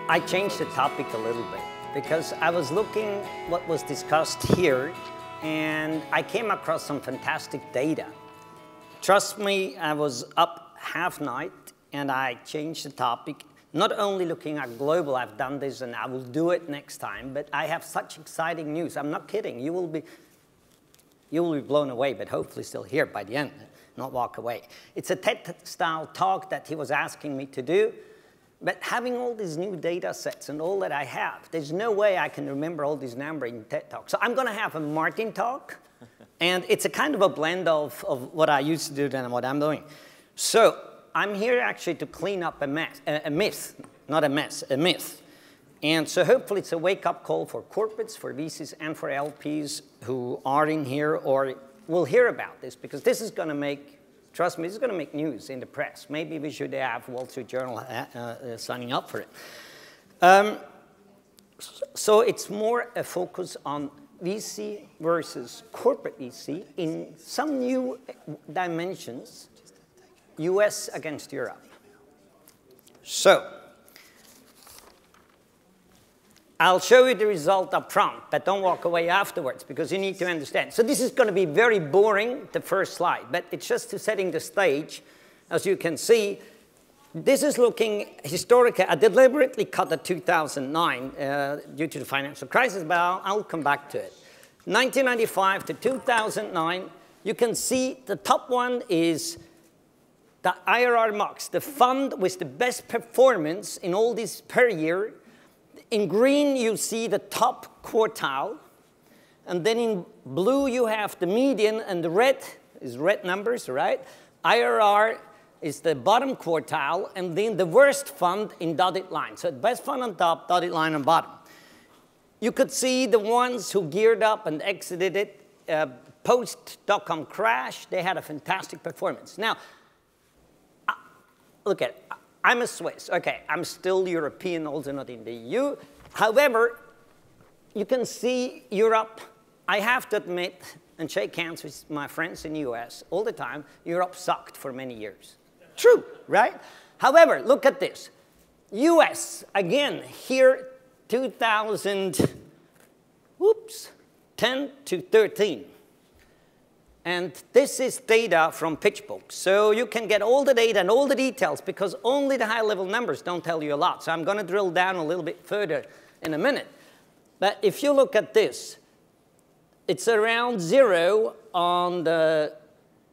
I changed the topic a little bit because I was looking what was discussed here and I came across some fantastic data. Trust me, I was up half night and I changed the topic. Not only looking at global, I've done this and I will do it next time, but I have such exciting news. I'm not kidding. You will be blown away, but hopefully still here by the end, not walk away. It's a TED-style talk that he was asking me to do, but having all these new data sets and all that I have, there's no way I can remember all these numbers in TED Talk. So I'm going to have a Martin talk, and it's a kind of a blend of what I used to do and what I'm doing. So I'm here actually to clean up a myth, not a mess, a myth. And so hopefully it's a wake-up call for corporates, for VCs, and for LPs who are in here or will hear about this, because this is going to make, trust me, this is going to make news in the press. Maybe we should have Wall Street Journal signing up for it. So it's more a focus on VC versus corporate VC in some new dimensions, US against Europe. So I'll show you the result up front, but don't walk away afterwards because you need to understand. So this is going to be very boring, the first slide, but it's just to setting the stage. As you can see, this is looking historically. I deliberately cut the 2009 due to the financial crisis, but I'll come back to it. 1995 to 2009, you can see the top one is the IRR Max, the fund with the best performance in all this per year. In green, you see the top quartile. And then in blue, you have the median, and the red is red numbers, right? IRR is the bottom quartile, and then the worst fund in dotted line. So the best fund on top, dotted line on bottom. You could see the ones who geared up and exited it post-dot-com crash. They had a fantastic performance. Now, look at it. I'm a Swiss. OK, I'm still European, also not in the EU. However, you can see Europe. I have to admit and shake hands with my friends in the US all the time. Europe sucked for many years. True, right? However, look at this. US, again, here, 2010 to 13. And this is data from PitchBook. So you can get all the data and all the details because only the high-level numbers don't tell you a lot. So I'm going to drill down a little bit further in a minute. But if you look at this, it's around 0 on the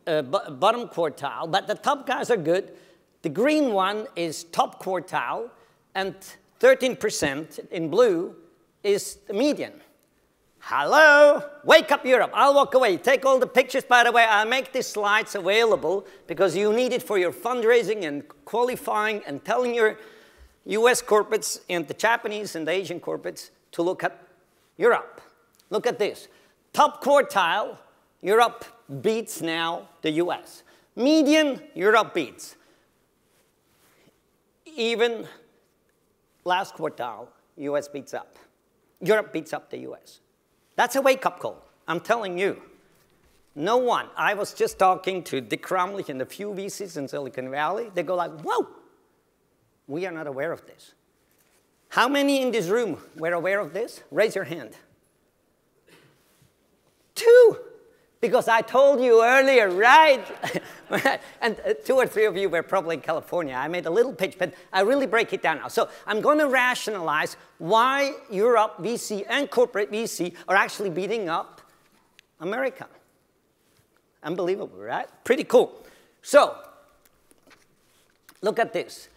bottom quartile. But the top guys are good. The green one is top quartile. And 13% in blue is the median. Hello, wake up Europe. I'll walk away. Take all the pictures, by the way. I'll make these slides available because you need it for your fundraising and qualifying and telling your US corporates and the Japanese and the Asian corporates to look at Europe. Look at this. Top quartile, Europe beats now the US. Median, Europe beats. Even last quartile, US beats up. Europe beats up the US. That's a wake-up call. I'm telling you. No one. I was just talking to Dick Crumley and a few VCs in Silicon Valley. They go like, whoa, we are not aware of this. How many in this room were aware of this? Raise your hand. 2. Because I told you earlier, right? And 2 or 3 of you were probably in California. I made a little pitch, but I really break it down now. So I'm going to rationalize why Europe VC and corporate VC are actually beating up America. Unbelievable, right? Pretty cool. So look at this.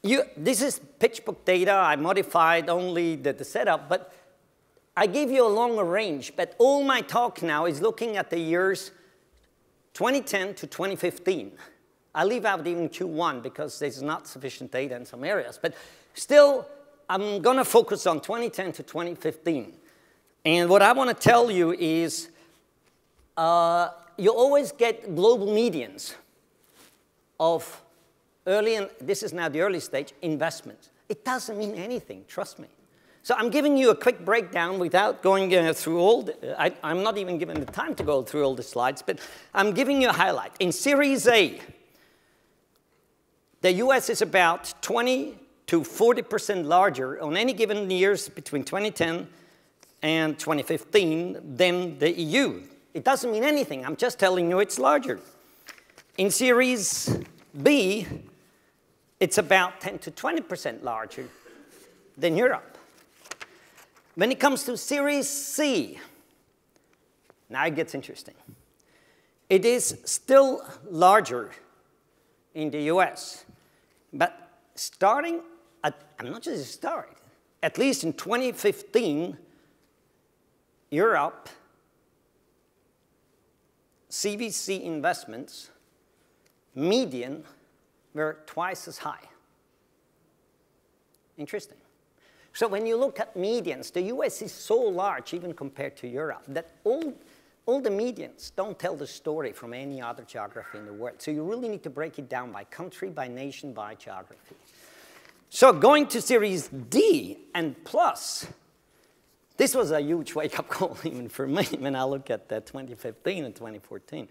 This is PitchBook data. I modified only the setup, but I gave you a longer range, but all my talk now is looking at the years 2010 to 2015. I leave out even Q1 because there's not sufficient data in some areas. But still, I'm going to focus on 2010 to 2015. And what I want to tell you is you always get global medians of early, and this is now the early stage, investments. It doesn't mean anything, trust me. So I'm giving you a quick breakdown without going through all the, I'm not even given the time to go through all the slides, but I'm giving you a highlight. In Series A, the US is about 20 to 40% larger on any given years between 2010 and 2015 than the EU. It doesn't mean anything. I'm just telling you it's larger. In Series B, it's about 10 to 20% larger than Europe. When it comes to Series C, now it gets interesting. It is still larger in the US, but starting at, I'm not just starting, at least in 2015, Europe, CVC investments, median, were twice as high. Interesting. So when you look at medians, the US is so large, even compared to Europe, that all the medians don't tell the story from any other geography in the world. So you really need to break it down by country, by nation, by geography. So going to Series D and plus, this was a huge wake-up call even for me when I look at 2015 and 2014.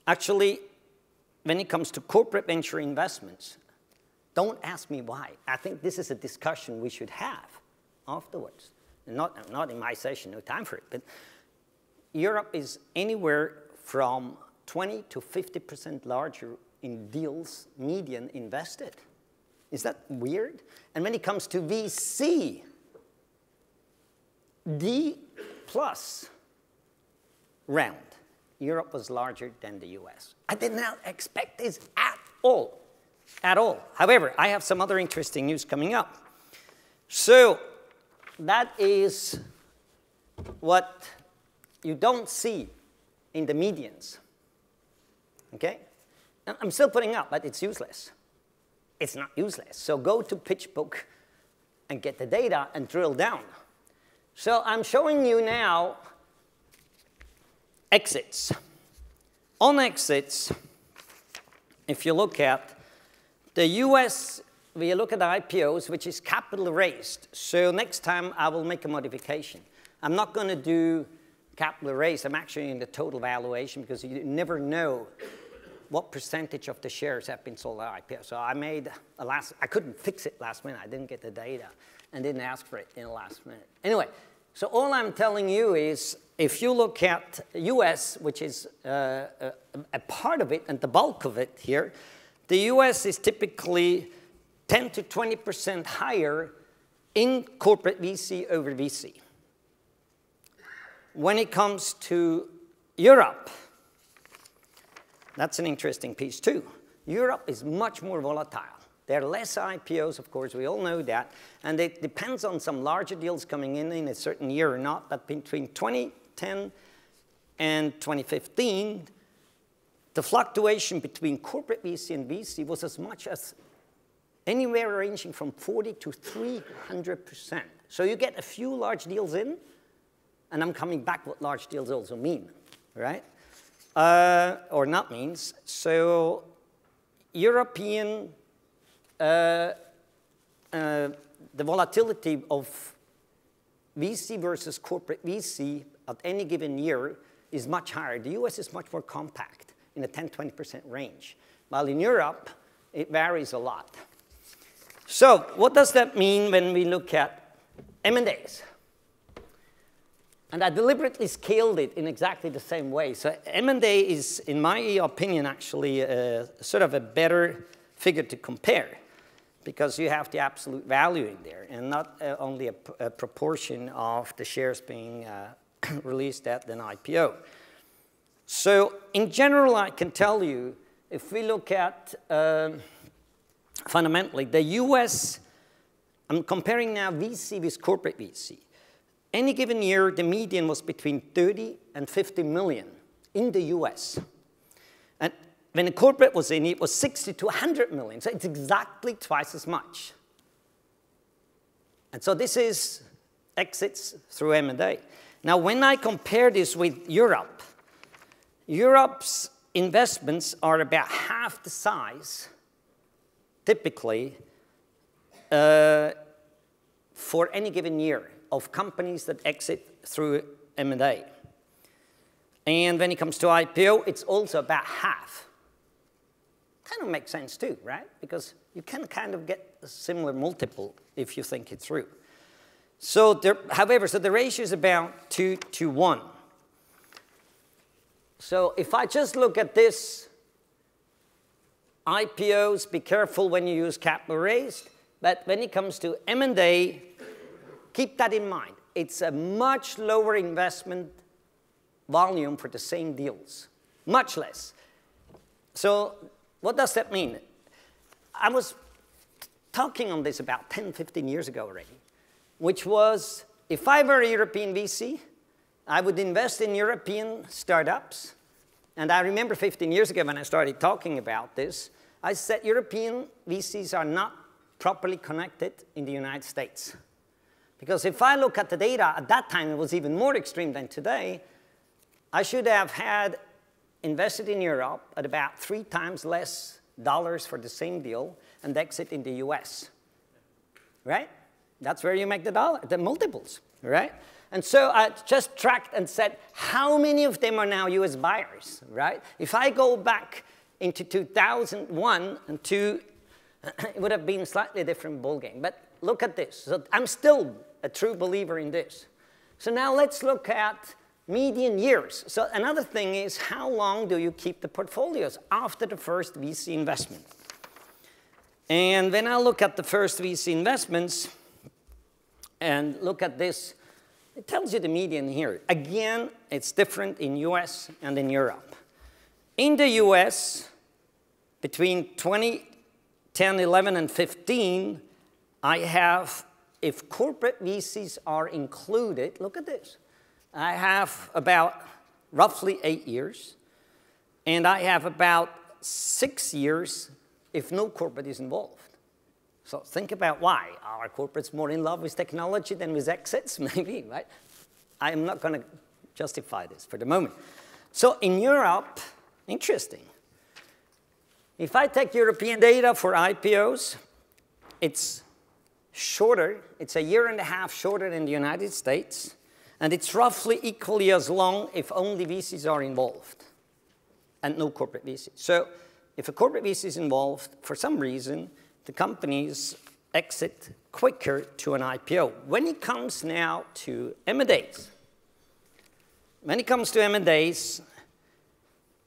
Actually, when it comes to corporate venture investments, don't ask me why. I think this is a discussion we should have afterwards. Not in my session, no time for it. But Europe is anywhere from 20 to 50% larger in deals median invested. Is that weird? And when it comes to VC, D plus round, Europe was larger than the US. I did not expect this at all. At all. However, I have some other interesting news coming up. So that is what you don't see in the medians. Okay? I'm still putting up, but it's useless. It's not useless. So go to PitchBook and get the data and drill down. So I'm showing you now exits. On exits, if you look at the US, we look at the IPOs, which is capital raised. So next time I will make a modification. I'm not going to do capital raised. I'm actually in the total valuation because you never know what percentage of the shares have been sold at IPO. So I made I couldn't fix it last minute. I didn't get the data and didn't ask for it in the last minute. Anyway, so all I'm telling you is if you look at US, which is a part of it and the bulk of it here, the US is typically 10 to 20% higher in corporate VC over VC. When it comes to Europe, that's an interesting piece too. Europe is much more volatile. There are less IPOs, of course, we all know that. And it depends on some larger deals coming in a certain year or not. But between 2010 and 2015, the fluctuation between corporate VC and VC was as much as anywhere ranging from 40 to 300%. So you get a few large deals in, and I'm coming back what large deals also mean, right? Or not means. So European, the volatility of VC versus corporate VC at any given year is much higher. The US is much more compact in a 10-20% range, while in Europe, it varies a lot. So what does that mean when we look at M&As? And I deliberately scaled it in exactly the same way. So M&A is, in my opinion, actually sort of a better figure to compare because you have the absolute value in there and not only a proportion of the shares being released at an IPO. So in general, I can tell you, if we look at fundamentally, the US, I'm comparing now VC with corporate VC. Any given year, the median was between 30 and 50 million in the US. And when the corporate was in, it was 60 to 100 million. So it's exactly twice as much. And so this is exits through M&A. Now, when I compare this with Europe, Europe's investments are about half the size, typically, for any given year of companies that exit through M&A. And when it comes to IPO, it's also about half. kind of makes sense too, right? Because you can kind of get a similar multiple if you think it through. So however, so the ratio is about 2 to 1. So if I just look at this, IPOs, be careful when you use capital raised, but when it comes to M&A, keep that in mind. It's a much lower investment volume for the same deals, much less. So what does that mean? I was talking on this about 10, 15 years ago already, which was, if I were a European VC, I would invest in European startups. And I remember 15 years ago when I started talking about this, I said European VCs are not properly connected in the United States. Because if I look at the data, at that time it was even more extreme than today, I should have had invested in Europe at about 3 times less dollars for the same deal and exit in the US, right? That's where you make the multiples, right? And so I just tracked and said, how many of them are now US buyers, right? If I go back into 2001 and 2, it would have been a slightly different ballgame. But look at this. So I'm still a true believer in this. So now let's look at median years. So another thing is, how long do you keep the portfolios after the first VC investment? And when I look at the first VC investments and look at this, it tells you the median here. Again, it's different in US and in Europe. In the US, between 2010, 11, and 15, I have, if corporate VCs are included, look at this. I have about roughly 8 years, and I have about 6 years if no corporate is involved. So think about why. Are corporates more in love with technology than with exits? Maybe, right? I am not going to justify this for the moment. So in Europe, interesting. If I take European data for IPOs, it's shorter. It's 1.5 years shorter than the United States. And it's roughly equally as long if only VCs are involved and no corporate VC. So if a corporate VC is involved, for some reason, the companies exit quicker to an IPO. When it comes now to M&As,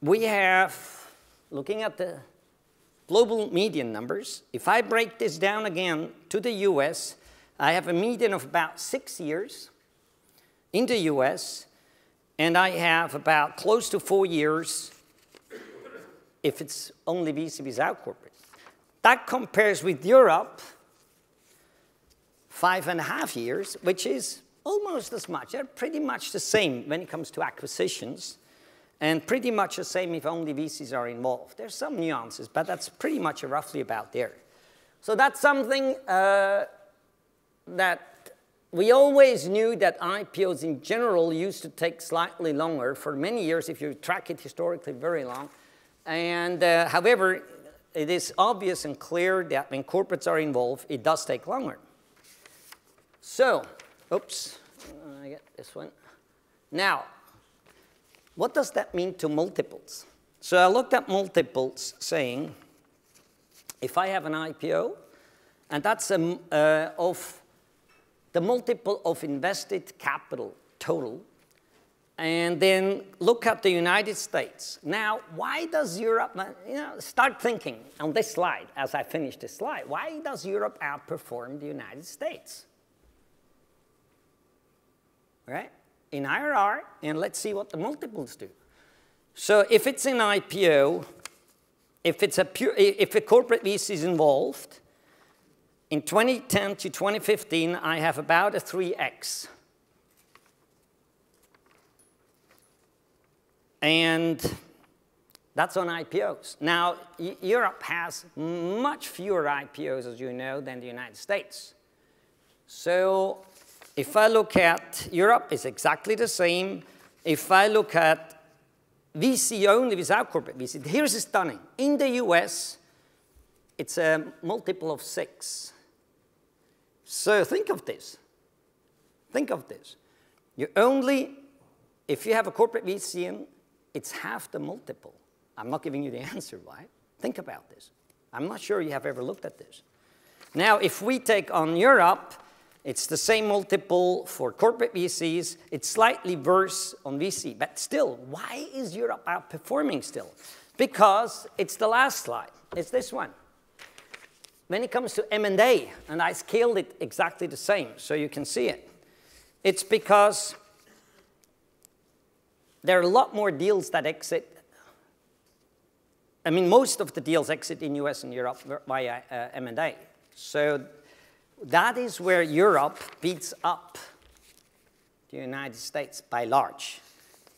we have, looking at the global median numbers, if I break this down again to the US, I have a median of about 6 years in the US, and I have about close to 4 years if it's only VC without corporate. That compares with Europe, 5.5 years, which is almost as much. They're pretty much the same when it comes to acquisitions, and pretty much the same if only VCs are involved. There's some nuances, but that's pretty much roughly about there. So that's something that we always knew, that IPOs in general used to take slightly longer for many years, if you track it historically, very long. And however, it is obvious and clear that when corporates are involved, it does take longer. So, oops, I get this one. Now, what does that mean to multiples? So I looked at multiples saying, if I have an IPO, and that's of the multiple of invested capital total, and then look at the United States. Now, why does Europe, start thinking on this slide, as I finish this slide, why does Europe outperform the United States? Right? In IRR, and let's see what the multiples do. So if it's an IPO, if a corporate VC is involved, in 2010 to 2015, I have about a 3x. And that's on IPOs. Now, Europe has much fewer IPOs, as you know, than the United States. So if I look at Europe, it's exactly the same. If I look at VC only without corporate VC, here's stunning. In the US, it's a multiple of 6. So think of this. Think of this. You only, if you have a corporate VC in, it's half the multiple. I'm not giving you the answer, why? Think about this. I'm not sure you have ever looked at this. Now, if we take on Europe, it's the same multiple for corporate VCs. It's slightly worse on VC. But still, why is Europe outperforming still? Because it's the last slide. It's this one. When it comes to M&A, and I scaled it exactly the same so you can see it, it's because there are a lot more deals that exit. I mean, most of the deals exit in US and Europe via M&A. So that is where Europe beats up the United States by large.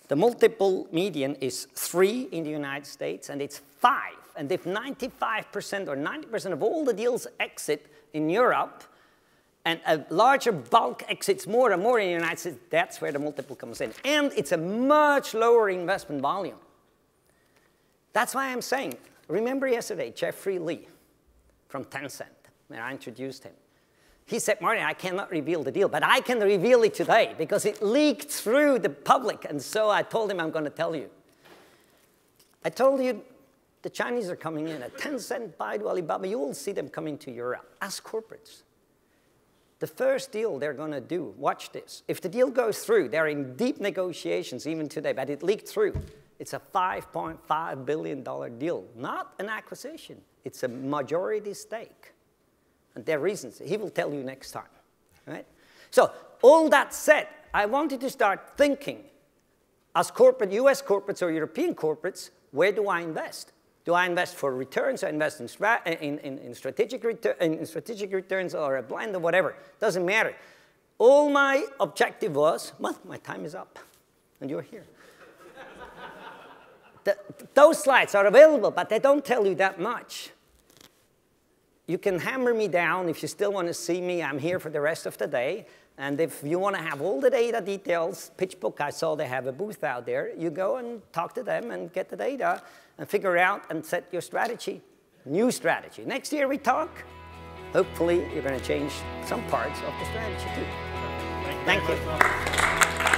The multiple median is 3 in the United States, and it's 5. And if 95% or 90% of all the deals exit in Europe, and a larger bulk exits more and more in the United States, that's where the multiple comes in. And it's a much lower investment volume. That's why I'm saying, remember yesterday, Jeffrey Lee from Tencent, when I introduced him. He said, Martin, I cannot reveal the deal, but I can reveal it today because it leaked through the public. And so I told him I'm going to tell you. I told you the Chinese are coming in at Tencent, Baidu, Alibaba. You will see them coming to Europe as corporates. The first deal they're going to do, watch this. If the deal goes through, they're in deep negotiations even today, but it leaked through. It's a $5.5 billion deal, not an acquisition. It's a majority stake. And there are reasons. He will tell you next time. Right? So all that said, I wanted to start thinking, as corporate, US corporates or European corporates, where do I invest? Do I invest for returns? I invest in strategic returns or a blend or whatever. Doesn't matter. All my objective was, well, my time is up, and you're here. Those slides are available, but they don't tell you that much. You can hammer me down if you still want to see me. I'm here for the rest of the day. And if you want to have all the data details, PitchBook, I saw they have a booth out there. You go and talk to them and get the data and figure out and set your strategy, new strategy. Next year we talk. Hopefully you're going to change some parts of the strategy too. Thank you.